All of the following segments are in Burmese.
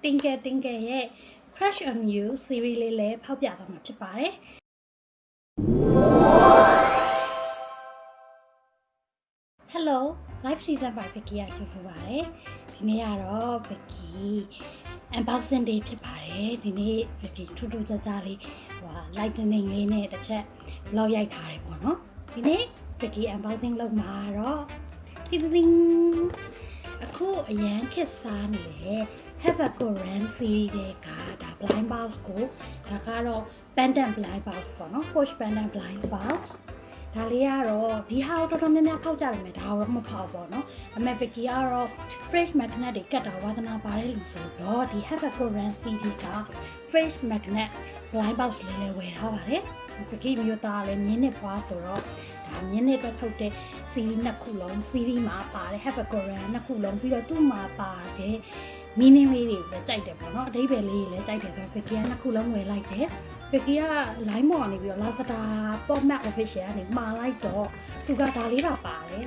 Twinkle Twinkle ရဲ့ Crush on You series လေးလည်းဖောက်ပြသွားမှာဖြစ်ပါတယ်။ Hello live season by Vicky ကြိုဆိုပါရစေ။ဒီနေ့ကတော့ Vicky unboxing day ဖြစ်ပါတယ်။ဒီနေ့ Vicky ထူးထူးခြားခြားလေးlightning လေးနဲ့တစ်ချက် vlog ရိုက်ထားတယ်ပေါ့နော်။ဒီနေ့ Vicky unboxing လုပ်မှာတော့တင်းအခုအရန်ခက်စားနေတယ် Have a Korean series တွေကဒါ blind box ကိုဒါကတော့ pendant blind box ပေါ့နော် push pendant blind box ဒါလေးကတော့ဒီဟာတော်တော်များများဖောက်ကြပါမယ်ဒါတော့မဖောက်ပေါ့နော်အမေ Vicky ကတော့ fresh magnet တွေကတ်တာဝါသနာပါတဲ့လူဆိုတော့ဒီ Have a Korean series က fresh magnet blind box လေးလည်းဝယ်ထားပါတယ် Vicky မျိုးသားလည်းမြင်းနဲ့ဖွားဆိုတော့ဒါမြင်းနဲ့တွဲထုတ်တဲ့ series နှစ်ခုလုံး series မှာပါတယ် Have a Korean နှစ်ခုလုံးပြီးတော့သူ့မှာပါတယ် meaning လေးတွေလည်းကြိုက်တယ်ပေါ့နော်အဓိပ္ပာယ်လေးတွေလည်းကြိုက်တယ်ဆိုတော့ Vicky ကနှစ်ခုလုံးဝယ်လိုက်တယ် Vicky က line ပေါ်နေပြီးတော့ Lazada format official ကနေမှာလိုက်တော့သူကဒါလေးတော့ပါတယ်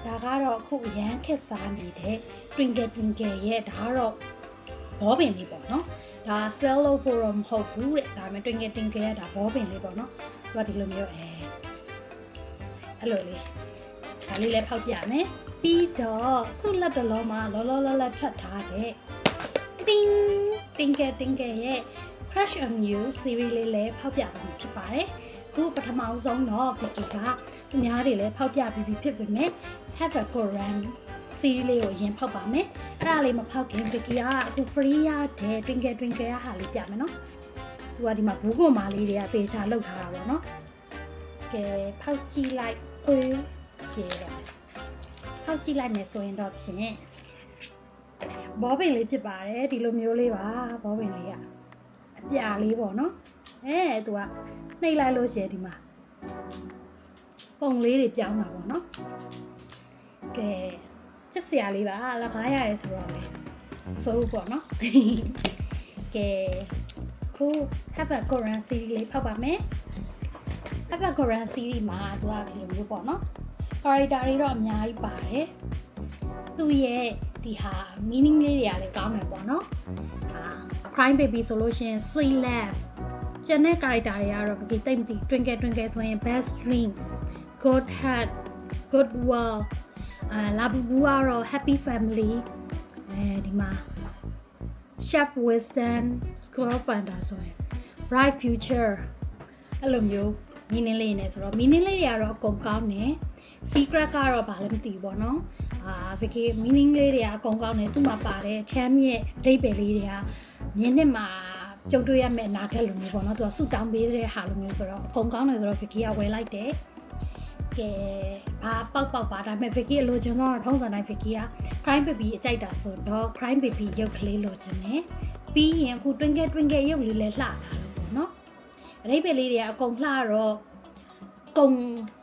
ဒါကတော့အခုအရန်ခက်စားနေတဲ့ Twinkle Twinkle ရဲ့ဒါကတော့ဘောပင်လေးပေါ့နော်ဒါ sell လို့ပို့တော့မဟုတ်ဘူးတဲ့ဒါပေမဲ့ Twinkle Twinkle ရဲ့ဒါဘောပင်လေးပေါ့နော်သူကဒီလိုမျိုးအဲ့လိုလေးဒါလေးလည်းဖောက်ပြမယ်ပြီးတော့ခုလက်တလုံးမှာလောလောထွက်ထားတဲ့တင်း Twinkle Twinkle ရဲ့ Crush on You series လေးလည်းဖောက်ပြသွားမှာဖြစ်ပါတယ်ခုပထမဆုံးတော့ Vicky ကသူများတွေလည်းဖောက်ပြပြီးဖြစ်ပေမဲ့ Have a Korean series လေးကိုအရင်ဖောက်ပါမယ်အဲ့ဒါလေးမဖောက်ခင် Vicky ကအခု free ရတဲ့ Twinkle Twinkle ဟာလေးပြမယ်နော်သူကဒီမှာဘူးကွန်မာလေးတွေကသေချာလောက်ထားတာပေါ့နော်ကဲဖောက်ကြည့်လိုက်ကဲတော့ဖောက်ကြည့်လိုက်မယ်ဆိုရင်တော့ဖြင့်ဘောပင်လေးဖြစ်ပါတယ်ဒီလိုမျိုးလေးပါဘောပင်လေးကအပြာလေးပေါ့နော်သူကနှိပ်လိုက်လို့ရှိရင်ဒီမှာပုံလေးတွေပြောင်းတာပေါ့နော်ကဲချစ်စရာလေးပါလက်ကားရတယ်ဆိုတော့လေစိုးပေါ့နော်ကဲခု Have a Korean series လေးဖောက်ပါမယ် Have a Korean series မှာသူကဒီလိုမျိုးပေါ့နော် character တွေတော့အများကြီးပါတယ်သူရဲ့ဒီဟာ meaning လေးတွေကလည်းကောင်းတယ်ပေါ့နော်crime baby ဆိုလို့ရှိရင် sweet love ကျန်တဲ့ character တွေကတော့ Vicky တိတ်မသိ Twinkle Twinkle ဆိုရင် best dream good heart good world လာဘူးကတော့ happy family ဒီမှာ chef wisdom score panda ဆိုရင် bright future အဲ့လိုမျိုး meaning လေးနေဆိုတော့ meaning လေးတွေကတော့အကုန်ကောင်းတယ် secret ကတော့ဘာလဲမသိဘူးပေါ့နော်Vicky meaning လေးတွေကအကုန်ကောင်းတယ်သူ့မှာပါတယ်ချမ်းမြေ့အဓိပ္ပာယ်လေးတွေကမြင်းနဲ့မှာကြုံတွေ့ရမယ့်အနာဂတ်လိုမျိုးပေါ့နော်သူကဆူတောင်းပေးတဲ့ဟာလိုမျိုးဆိုတော့အကုန်ကောင်းတယ်ဆိုတော့ Vicky ကဝယ်လိုက်တယ်ကဲဘာပေါက်ပါဒါပေမဲ့ Vicky အလိုချင်တော့ထုံးစံတိုင်း Vicky က crime baby အကြိုက်တာဆိုတော့ crime baby ရုပ်ကလေးလိုချင်တယ်ပြီးရင်အခု Twinkle Twinkle ရုပ်လေးလည်းလှတာလို့ပေါ့နော်အဓိပ္ပာယ်လေးတွေကအကုန်လှတော့ကုန်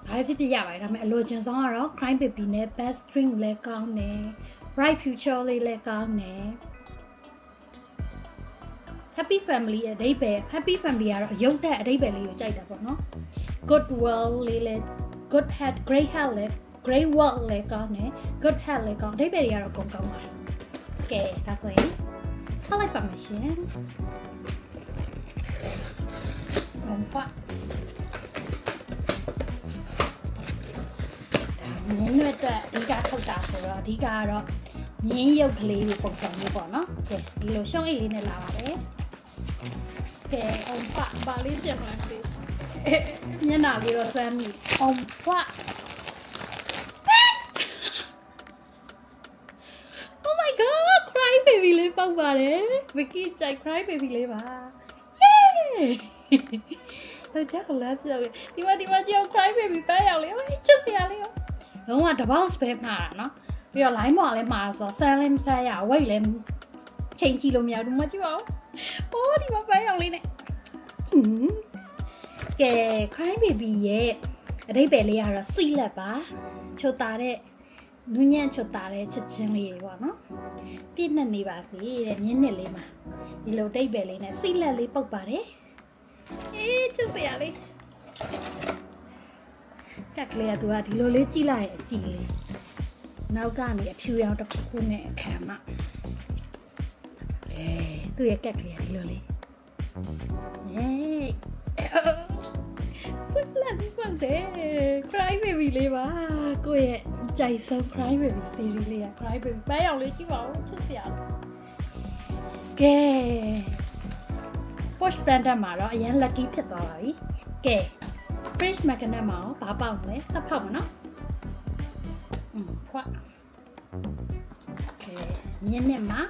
ဘာဖြစ်ရပါတယ်ဒါပေမဲ့အလိုချင်ဆုံးကတော့ crime baby နဲ့ best dream လည်းကောင်းတယ် bright future လေးလည်းကောင်းတယ် happy family အဓိပ္ပာယ် happy family ကတော့အယုတ်တဲ့အဓိပ္ပာယ်လေးကိုကြိုက်တာပေါ့နော် good world လေးလည်း good health great health လည်း great world လည်းကောင်းတယ် good health လည်းကောင်းအဓိပ္ပာယ်တွေကတော့အကုန်ကောင်းပါတယ်ကဲဒါဆိုရင်ဆက်လိုက်ပါမယ်ရှင်မြင်းတွေအတွက်အဓိကထုတ်တာဆိုတော့အဓိကကတော့မြင်းရုပ်ကလေးတွေပုံစံမျိုးပေါ့နော်ကဲဒီလိုရှုံးအိတ်လေးနဲ့လာပါတယ်ကဲအောင်ပါလေးပြန်လာပြီညနာလေးတော့ဆွမ်းမိအောင်Oh my god cry baby လေးပေါက်ပါတယ် Vicky ကြိုက် cry baby လေးပါ ဟုတ်ကြလားပြောဒီမှာကြောက် cry baby ပဲရောက်လေချစ်စရာလေးလုံးဝတပေါက်ပဲမှာတာနော်ပြီးတော့ line ပေါ်လည်းမှာဆိုတော့ဆန်းလည်းမဆန်းရဝိတ်လည်းချိန်ကြည့်လို့မရဘူးမကြည့်ပါဘူးဒီမှာပဲရောက်လေးနဲ့ကဲ cry baby ရဲ့အဓိပ္ပာယ်လေးကတော့စိလက်ပါချွတ်တာတဲ့နူးညံ့ချွတ်တာတဲ့ချစ်ချင်းလေးတွေပေါ့နော်ပြည့်နှက်နေပါစေတဲ့မြင်းနှစ်လေးမှာဒီလိုအဓိပ္ပာယ်လေးနဲ့စိလက်လေးပုတ်ပါတယ်ချစ်စရာလေးကက်ကလေးကသူကဒီလိုလေးကြည့်လိုက်ရင်အကြည့်လေးနောက်ကနေအဖြူရောင်တစ်ခုနဲ့အခမ်းမှာ သူ့ရဲ့ကက်ကလေးဒီလိုလေးဟေးဆွတ်လက်ပြီးပတ်တယ် cry baby လေးပါကိုယ့်ရဲ့ကြိုက်ဆုံး cry baby series လေးက cry baby ပန်းရောင်လေးကြည့်ပါဦးချစ်စရာကဲ push panda မှာတော့အရင် lucky ဖြစ်သွားပါပြီကဲ fresh magnet မှာဘာပေါက်မလဲစဖောက်မနော်ဖွာကဲမြင်းနဲ့မှာ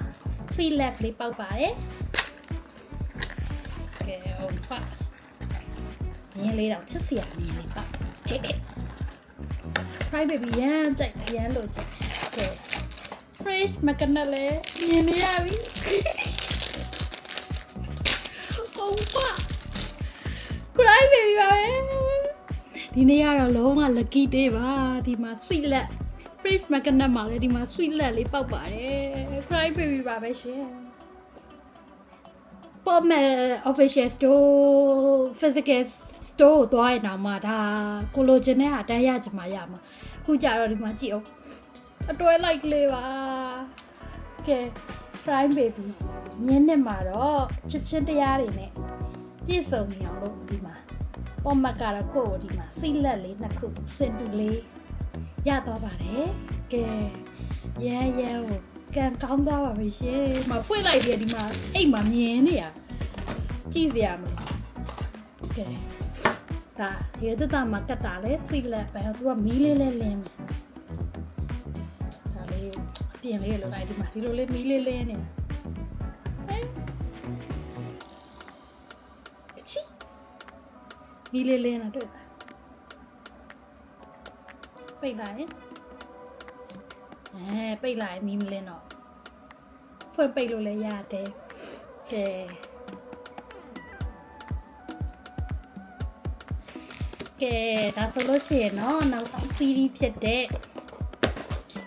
free left လေးပေါက်ပါတယ်ကဲဖွာမြင်းလေးတော့ချစ်စရာမြင်းလေးပေါက်ဟဲ့ cry baby ရမ်းကြိုက်ရမ်းလို့ကြိုက်ကဲ fresh magnet လေးမြင်းနေရပြီcry baby ပါပဲဒီနေ့ကတော့လုံးဝ lucky day ပါဒီမှာ sweet လက် fresh magnet မှာလည်းဒီမှာ sweet လက်လေးပေါက်ပါတယ် cry baby ပါပဲရှင်ပေါ်မဲ့ official store physical store သွားရင်တော့မှဒါကိုလိုချင်တဲ့ဟာတန်းရချင်မှရမှာအခုကြတော့ဒီမှာကြည့်အောင်အတွဲလိုက်လေးပါကဲ cry baby ညနေမှာတော့ချစ်ချင်းတရားတွေနဲ့ပြည့်စုံနေအောင်လို့ဒီမှာပေါ်မကတော့ကိုယ်ဒီမှာစိတ်လက်လေးနှစ်ခုစင်တူလေးရတော့ပါတယ်ကဲရမ်းကိုကန်ကောင်းသွားပါပြီရှင်မဖွင့်လိုက်တယ်ဒီမှာအိတ်မှာမြင်နေရကြည့်စရာမလိုကဲဒါရေတတမှာကတ်တာလဲစိတ်လက်ပဲသူကမီးလေးလဲလင်းမယ်ဒါလေးပြင်လေးလောက်လိုက်ဒီမှာဒီလိုလေးမီးလေးလင်းနေမီးလေးလင်းတာတွေ့လားပိတ်လိုက်ပိတ်လိုက်မီးမလင်းတော့ဖွင့်ပိတ်လို့လည်းရတယ်ကဲဒါဆိုလို့ရှိရင်တော့နောက်ဆုံး series ဖြစ်တဲ့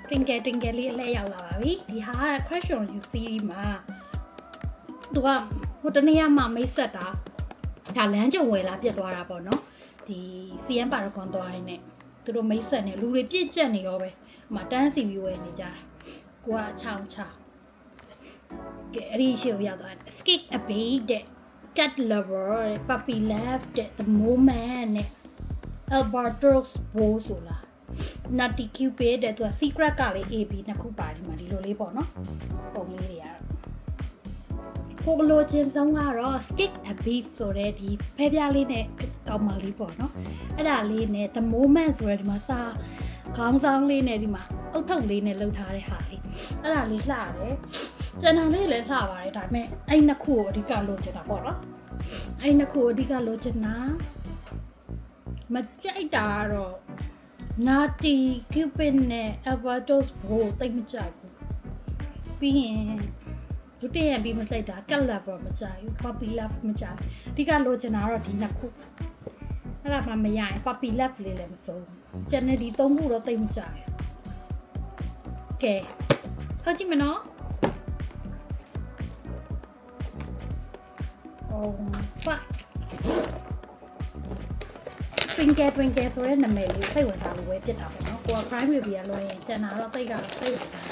Twinkle Twinkle လေးအလဲရောက်လာပါပြီဒီဟာက Crush on You series မှာသူကဟိုတနေ့မှမိတ်ဆက်တာဒါလမ်းကြုံဝယ်လာပြတ်သွားတာပေါ့နော်ဒီ CN Paragon သွားရင်းနဲ့သူတို့မိတ်ဆက်နေလူတွေပြည့်ကျက်နေရောပဲဟိုမှာတန်းစီပြီးဝယ်နေကြတာကိုကချောင်းချကဲအဲ့ဒီရှေ့ကိုရောက်သွားတယ် Skate a Bait တဲ့ Cat Lover တဲ့ Puppy Love တဲ့ The Moment နဲ့ Albatross Bow ဆိုလား Nutty Cupid တဲ့သူက Secret ကလေး AB နှစ်ခုပါဒီမှာဒီလိုလေးပေါ့နော်ပုံလေးတွေကတော့ကိုလိုချင်ဆုံးကတော့ Skate a Bait ဆိုတဲ့ဒီဖဲပြားလေးနဲ့ကောင်းမလေးပေါ့နော်အဲ့ဒါလေးနဲ့ The Moment ဆိုတဲ့ဒီမှာစာခေါင်းဆောင်လေးနဲ့ဒီမှာအုတ်ထုတ်လေးနဲ့လှုပ်ထားတဲ့ဟာလေးအဲ့ဒါလေးလှတယ်ကျန်တာလေးလည်းလှပါတယ်ဒါပေမဲ့အဲ့နှစ်ခုကိုအဓိကလိုချင်တာပေါ့နော်အဲ့နှစ်ခုကိုအဓိကလိုချင်တာမကြိုက်တာကတော့ Nutty Cupid နဲ့ Albatross Bow တိတ်မကြိုက်ဘူးပြီးရင်ဒုတိယပြီးမကြိုက်တာ Cat Lover မကြိုက်ဘူး Puppy Love မကြိုက်အဓိကလိုချင်တာကတော့ဒီနှစ်ခုအဲ့ဒါမှမရရင် Puppy Love လေးလည်းမစိုးကျန်တဲ့ဒီသုံးခုတော့တိတ်မကြိုက်ကဲထောက်ကြည့်မနော်ဖတ် Twinkle Twinkle ဆိုတဲ့နာမည်လေးစိတ်ဝင်စားလို့ပဲပြစ်တာပေါ့နော်ကိုက crime baby ကလွှဲရင်ကျန်တာတော့တိတ်ကတော့စိတ်ဝင်စား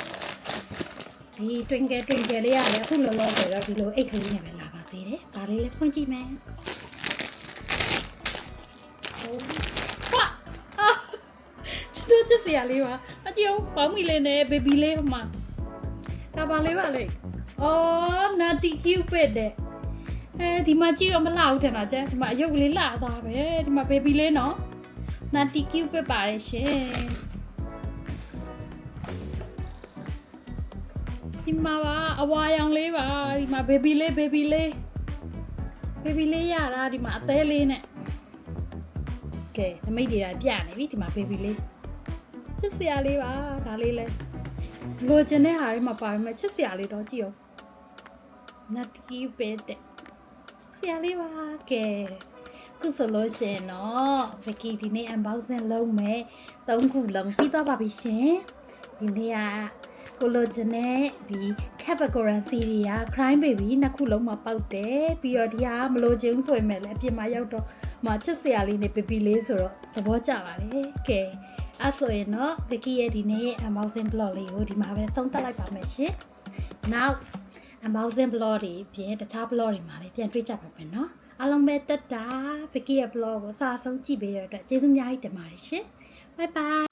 ဒီ Twinkle Twinkle လေးရတယ်အခုလောလောဆယ်တော့ဒီလိုအိတ်ကလေးနဲ့ပဲလာပါသေးတယ်ဒါလေးလည်းဖွင့်ကြည့်မယ်ချစ်စရာလေးပါအကြည့်အောင်ပေါင်းမိလေးနဲ့ baby လေးဟိုမှာဒါပါလေးပါလေအော် Nutty Cupid တဲ့ဒီမှာကြည့်တော့မလှဘူးထင်တာကျန်ဒီမှာအယုတ်ကလေးလှသားပဲဒီမှာ baby လေးနော် Nutty Cupid ပါတယ်ရှင်ဒီမှာပါအဝါရောင်လေးပါဒီမှာ baby လေးရတာဒီမှာအသေးလေးနဲ့ကဲသမိတ်တွေကပြနေပြီဒီမှာ baby လေးချစ်စရာလေးပါဒါလေးလဲလိုချင်တဲ့ဟာတွေမှာပါမယ်ချစ်စရာလေးတော့ကြည့်အောင် Nutty Cupid တဲ့ဆရာလေးပါကဲခုဆိုလို့ရှင်နော်ဗကီဒီနေ့ unboxing လုပ်မယ်3ခုလုံးပြီးသွားပါပြီရှင်ဒီနေ့ကကိုလိုချင်တဲ့ဒီ Capricorn series က Crime Baby နှစ်ခုလုံးမှာပေါက်တယ်ပြီးတော့ဒီဟာမလိုချင်ဘူးဆိုရင်လည်းအပြင်မှာရောက်တော့မှချစ်စရာလေးနဲ့ baby လေးဆိုတော့သဘောကျပါလေကဲအဲ့ဆိုရင်တော့ဗကီရဲ့ဒီနေ့ unboxing vlog လေးကိုဒီမှာပဲဆုံးသက်လိုက်ပါမယ်ရှင်နောက် unboxing blog တွေပြင်တခြား blog တွေမှာလည်းပြန်တွေ့ကြပါမယ်နော်အားလုံးပဲတက်တာ Vicky ရဲ့ blog ကိုစာဆုံးကြည့်ပေးတဲ့အတွက်ကျေးဇူးအများကြီးတင်ပါတယ်ရှင် bye bye